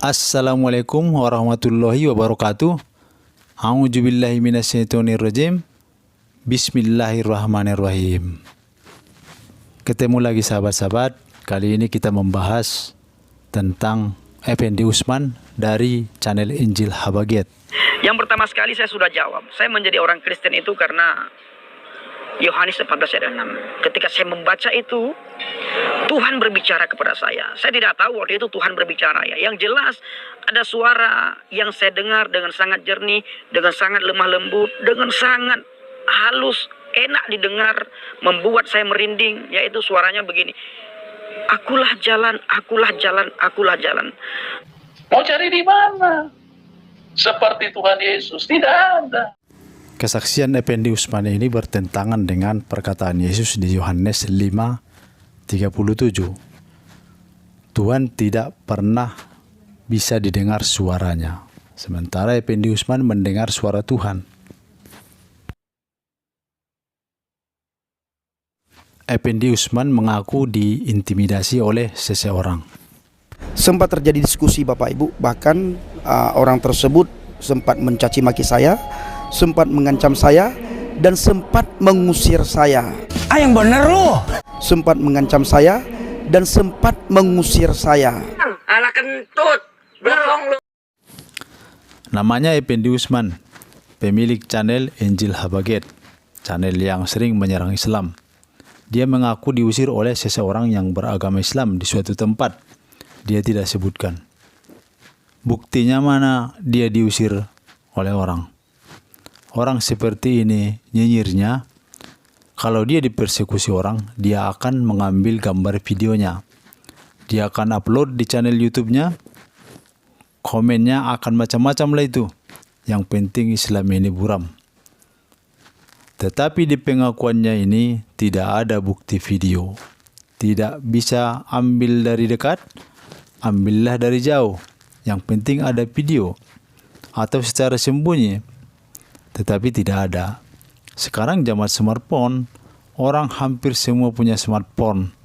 Assalamualaikum warahmatullahi wabarakatuh. A'udzubillahi minasyaitonirrajim. Bismillahirrahmanirrahim. Ketemu lagi sahabat-sahabat. Kali ini kita membahas tentang Effendi Usman dari channel Injil Habaget. Yang pertama sekali saya sudah jawab. Saya menjadi orang Kristen itu karena Yohanes 14 ayat 6. Ketika saya membaca itu, Tuhan berbicara kepada saya. Saya tidak tahu waktu itu Tuhan berbicara ya. Yang jelas ada suara yang saya dengar dengan sangat jernih, dengan sangat lemah lembut, dengan sangat halus, enak didengar, membuat saya merinding. Yaitu suaranya begini. Akulah jalan, akulah jalan, akulah jalan. Mau cari di mana? Seperti Tuhan Yesus, tidak ada. Kesaksian Effendi Usman ini bertentangan dengan perkataan Yesus di Yohanes 5:37. Tuhan tidak pernah bisa didengar suaranya, sementara Effendi Usman mendengar suara Tuhan. Effendi Usman mengaku diintimidasi oleh seseorang. Sempat terjadi diskusi Bapak Ibu, bahkan orang tersebut sempat mencaci maki saya, sempat mengancam saya, dan sempat mengusir saya. Yang bener lu. Sempat mengancam saya dan sempat mengusir saya. Alah kentut, bohong lu. Namanya Effendi Usman, pemilik channel Injil Habaget, channel yang sering menyerang Islam. Dia mengaku diusir oleh seseorang yang beragama Islam di suatu tempat. Dia tidak sebutkan. Buktinya mana dia diusir oleh orang? Orang seperti ini nyinyirnya, kalau dia dipersekusi orang, dia akan mengambil gambar videonya. Dia akan upload di channel YouTube-nya, komennya akan macam-macam lah itu. Yang penting Islam ini buram. Tetapi di pengakuannya ini tidak ada bukti video. Tidak bisa ambil dari dekat, ambillah dari jauh. Yang penting ada video. Atau secara sembunyi. Tetapi tidak ada. Sekarang zaman smartphone, orang hampir semua punya smartphone.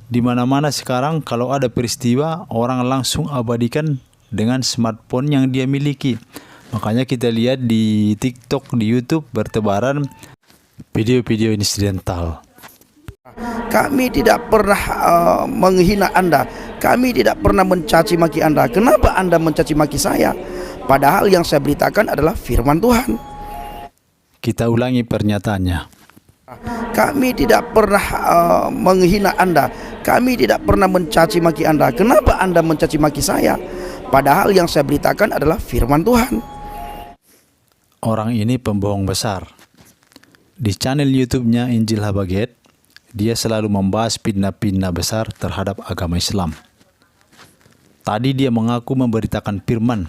Di mana-mana sekarang kalau ada peristiwa, orang langsung abadikan dengan smartphone yang dia miliki. Makanya kita lihat di TikTok, di YouTube bertebaran video-video insidental. Kami tidak pernah menghina Anda. Kami tidak pernah mencaci maki Anda. Kenapa Anda mencaci maki saya? Padahal yang saya beritakan adalah firman Tuhan. Kita ulangi pernyataannya. Kami tidak pernah menghina Anda. Kami tidak pernah mencaci maki Anda. Kenapa Anda mencaci maki saya? Padahal yang saya beritakan adalah firman Tuhan. Orang ini pembohong besar. Di channel YouTube-nya Injil Habaget, dia selalu membahas fitnah-fitnah besar terhadap agama Islam. Tadi dia mengaku memberitakan firman.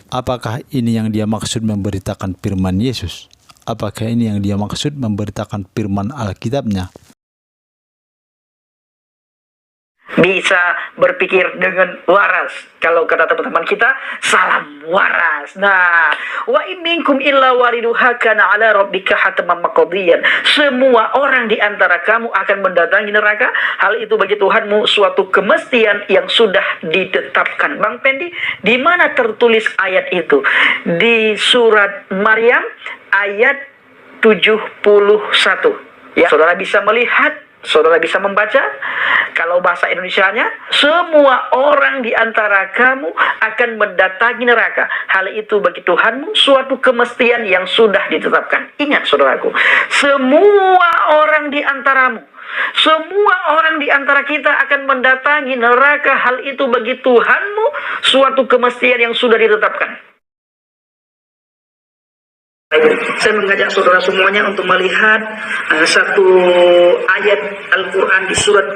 Apakah ini yang dia maksud memberitakan firman Yesus? Apakah ini yang dia maksud memberitakan firman Alkitabnya? Bisa berpikir dengan waras. Kalau kata teman-teman kita, salam waras. Nah, wa in minkum illa wariduha kana ala rabbika hataman maqdiyan. Semua orang di antara kamu akan mendatangi neraka. Hal itu bagi Tuhanmu suatu kemestian yang sudah ditetapkan. Bang Pendi, di mana tertulis ayat itu? Di surat Maryam ayat 71. Ya, saudara bisa melihat, saudara bisa membaca. Kalau bahasa Indonesianya, semua orang di antara kamu akan mendatangi neraka. Hal itu bagi Tuhanmu suatu kemestian yang sudah ditetapkan. Ingat saudaraku, semua orang di antaramu, semua orang di antara kita akan mendatangi neraka. Hal itu bagi Tuhanmu suatu kemestian yang sudah ditetapkan. Saya mengajak saudara semuanya untuk melihat satu ayat Al-Quran di surat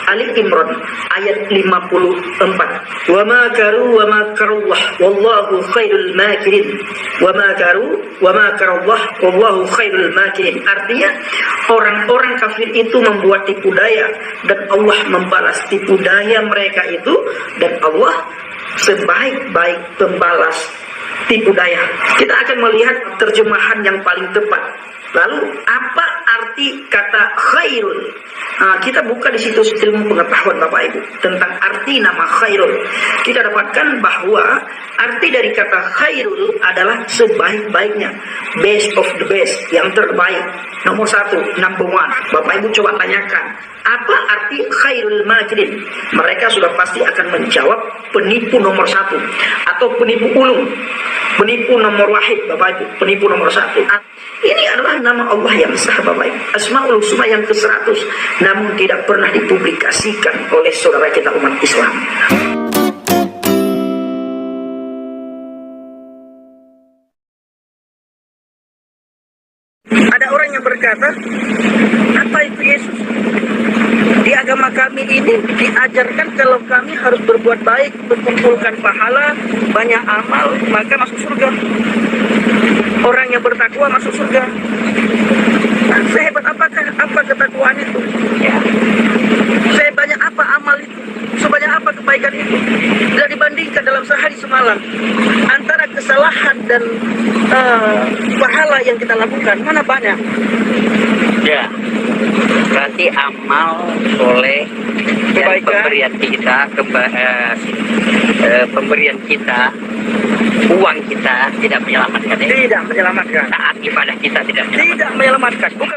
Ali Imran ayat 54. Wa makaru wa makarullah wallahu khairul makirin. Wa makaru wa makarullah wallahu khairul makirin. Artinya orang-orang kafir itu membuat tipu daya dan Allah membalas tipu daya mereka itu, dan Allah sebaik-baik pembalas tipu daya. Kita akan melihat terjemahan yang paling tepat. Lalu apa arti kata khairul? Kita buka di situs ilmu pengetahuan Bapak Ibu tentang arti nama khairul. Kita dapatkan bahwa arti dari kata khairul adalah sebaik-baiknya, best of the best, yang terbaik, nomor satu, number one. Bapak Ibu coba tanyakan, apa arti khairul makirin? Mereka sudah pasti akan menjawab penipu nomor satu atau penipu ulung, penipu nomor wahid, Bapak Ibu, penipu nomor satu. Ini adalah nama Allah yang sah, Bapak Ibu, Asmaul Husna yang ke-100, namun tidak pernah dipublikasikan oleh saudara kita umat Islam. Ada orang yang berkata, apa itu Yesus? Di agama kami ini diajarkan kalau kami harus berbuat baik, berkumpulkan pahala, banyak amal, maka masuk surga. Orang yang bertakwa masuk surga. Nah, sehebat apakah apa ketakwaan itu? Ya. Sebanyak apa amal itu? Sebanyak apa kebaikan itu? Bila dibandingkan dalam sehari semalam antara kesalahan dan pahala yang kita lakukan, mana banyak? Ya, berarti amal soleh dan pemberian kita, uang kita tidak menyelamatkan. Tidak menyelamatkan. Saat ibadah kita tidak menyelamatkan. Bukan.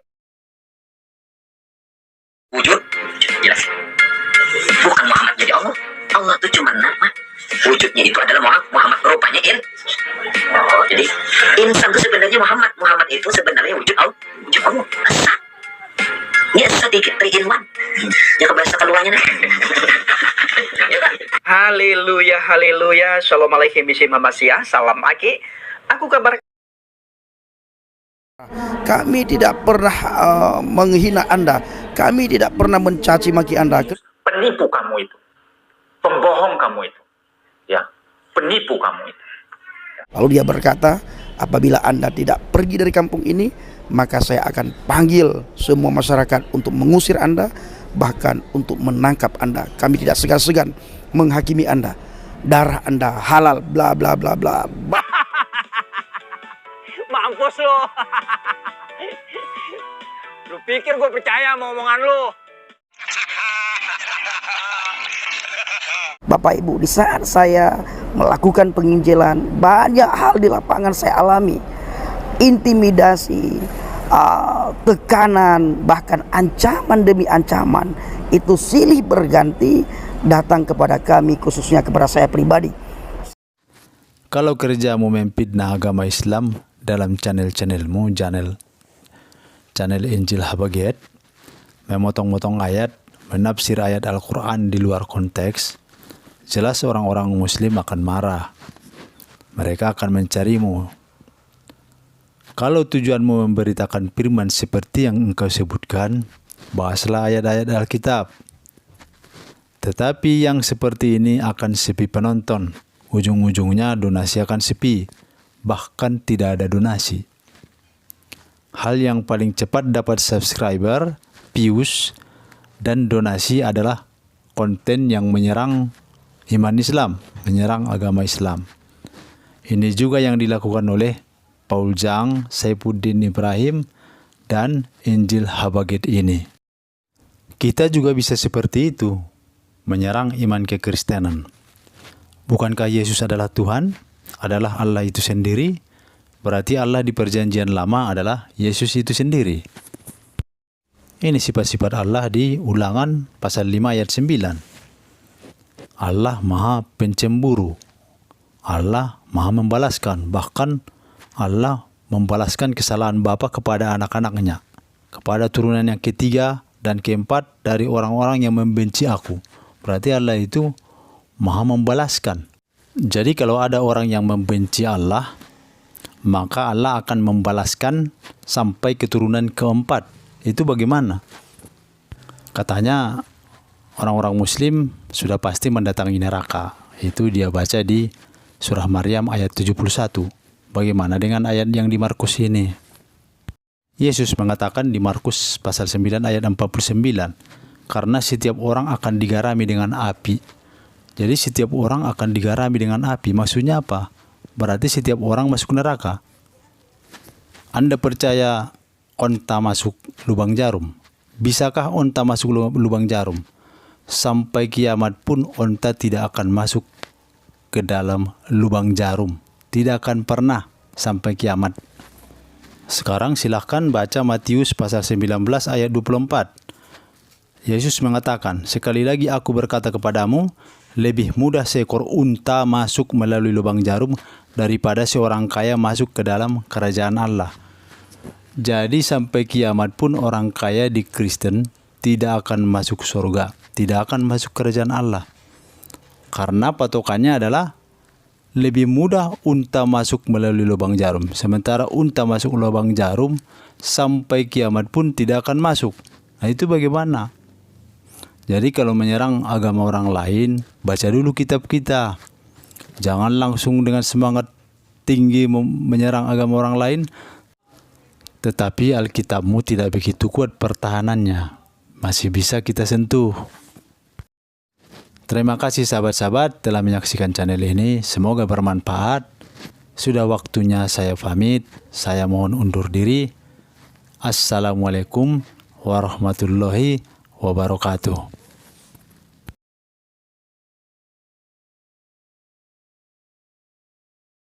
Wujud, jelas. Bukan Muhammad jadi Allah. Allah itu cuma nama. Wujudnya itu adalah Muhammad, rupanya jadi insan itu sebenarnya Muhammad. Muhammad itu sebenarnya wujud Allah. Wujud Allah. Asa. Ya sedikit 3 in 1. Ya kebiasa keluarnya nih. Haleluya, haleluya. Shalom alaikum bismillahirrahmanirrahim. Salam aki. Aku kabar. Kami tidak pernah menghina Anda. Kami tidak pernah mencaci maki Anda. Penipu kamu itu. Pembohong kamu itu. Ya, penipu kamu itu. Lalu dia berkata, apabila Anda tidak pergi dari kampung ini, maka saya akan panggil semua masyarakat untuk mengusir Anda, bahkan untuk menangkap Anda. Kami tidak segan-segan menghakimi Anda. Darah Anda halal, bla bla bla bla. Mampus lo. Lu pikir gue percaya sama omongan lu? Bapak Ibu, di saat saya melakukan penginjilan, banyak hal di lapangan saya alami. Intimidasi, tekanan, bahkan ancaman demi ancaman. Itu silih berganti datang kepada kami, khususnya kepada saya pribadi. Kalau kerjamu memfitnah agama Islam dalam channel-channelmu, channel Injil Habaget, memotong-motong ayat, menafsir ayat Al-Quran di luar konteks, jelas orang-orang Muslim akan marah. Mereka akan mencarimu. Kalau tujuanmu memberitakan firman seperti yang engkau sebutkan, bahaslah ayat-ayat Alkitab. Tetapi yang seperti ini akan sepi penonton. Ujung-ujungnya donasi akan sepi. Bahkan tidak ada donasi. Hal yang paling cepat dapat subscriber, views, dan donasi adalah konten yang menyerang iman Islam, menyerang agama Islam. Ini juga yang dilakukan oleh Paul Jang, Saifuddin Ibrahim, dan Injil Habaget ini. Kita juga bisa seperti itu, menyerang iman kekristenan. Bukankah Yesus adalah Tuhan, adalah Allah itu sendiri? Berarti Allah di perjanjian lama adalah Yesus itu sendiri. Ini sifat-sifat Allah di Ulangan pasal 5 ayat 9. Allah maha pencemburu. Allah maha membalaskan. Bahkan Allah membalaskan kesalahan bapa kepada anak-anaknya, kepada turunan yang ketiga dan keempat dari orang-orang yang membenci aku. Berarti Allah itu maha membalaskan. Jadi kalau ada orang yang membenci Allah, maka Allah akan membalaskan sampai keturunan keempat. Itu bagaimana? Katanya orang-orang Muslim sudah pasti mendatangi neraka. Itu dia baca di surah Maryam ayat 71. Bagaimana dengan ayat yang di Markus ini? Yesus mengatakan di Markus pasal 9 ayat 49, karena setiap orang akan digarami dengan api. Jadi setiap orang akan digarami dengan api. Maksudnya apa? berarti setiap orang masuk neraka. Anda percaya onta masuk lubang jarum? Bisakah onta masuk lubang jarum? Sampai kiamat pun onta tidak akan masuk ke dalam lubang jarum. Tidak akan pernah sampai kiamat. Sekarang silahkan baca Matius pasal 19 ayat 24. Yesus mengatakan, sekali lagi aku berkata kepadamu, lebih mudah seekor unta masuk melalui lubang jarum daripada seorang kaya masuk ke dalam kerajaan Allah. Jadi sampai kiamat pun orang kaya di Kristen tidak akan masuk surga, tidak akan masuk kerajaan Allah. Karena patokannya adalah lebih mudah unta masuk melalui lubang jarum. Sementara unta masuk lubang jarum sampai kiamat pun tidak akan masuk. Nah itu bagaimana? Jadi kalau menyerang agama orang lain, baca dulu kitab kita. Jangan langsung dengan semangat tinggi menyerang agama orang lain, tetapi Alkitabmu tidak begitu kuat pertahanannya. Masih bisa kita sentuh. Terima kasih sahabat-sahabat telah menyaksikan channel ini. Semoga bermanfaat. Sudah waktunya saya pamit. Saya mohon undur diri. Assalamualaikum warahmatullahi wabarakatuh.